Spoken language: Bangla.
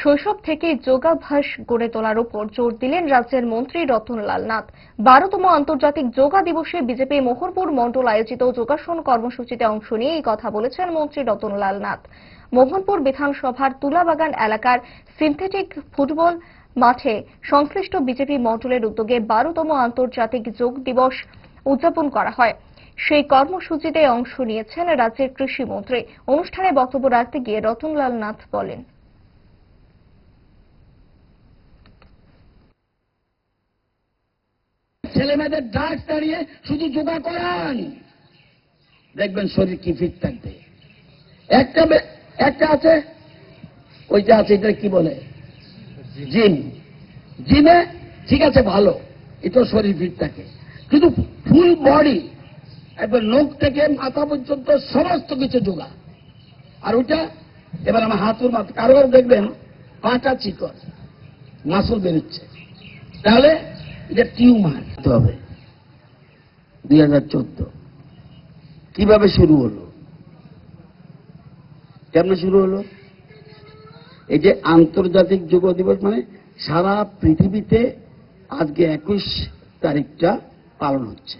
শৈশব থেকে যোগাভ্যাস গড়ে তোলার উপর জোর দিলেন রাজ্যের মন্ত্রী রতনলাল নাথ। 12তম আন্তর্জাতিক যোগা দিবসে বিজেপি মোহনপুর মণ্ডল আয়োজিত যোগাসন কর্মসূচিতে অংশ নিয়ে এই কথা বলেছেন মন্ত্রী রতনলাল নাথ। মোহনপুর বিধানসভার তুলাবাগান এলাকার সিনথেটিক ফুটবল মাঠে সংশ্লিষ্ট বিজেপি মণ্ডলের উদ্যোগে 12তম আন্তর্জাতিক যোগ দিবস উদযাপন করা হয়। সেই কর্মসূচিতে অংশ নিয়েছেন রাজ্যের কৃষিমন্ত্রী। অনুষ্ঠানে বক্তব্য রাখতে গিয়ে রতনলাল নাথ বলেন, ছেলেমেয়েদের ড্রাগস দাঁড়িয়ে শুধু যোগা করান, দেখবেন শরীর কি ফিট থাকবে। একটা আছে, ওইটা আছে, এটা কি বলে, জিম। জিমে ঠিক আছে, ভালো, এটা শরীর ফিট থাকে, কিন্তু ফুল বডি একবার নখ থেকে মাথা পর্যন্ত সমস্ত কিছু যোগা। আর ওইটা এবার আমার হাতুর মাথা, কারো দেখবেন পাটা চিকন, মাসল বেরোচ্ছে, তাহলে এটা টিউমার হবে। 2014 কিভাবে শুরু হলো, কেমন শুরু হলো? এই যে আন্তর্জাতিক যোগ দিবস, মানে সারা পৃথিবীতে আজকে 21 তারিখটা পালন হচ্ছে।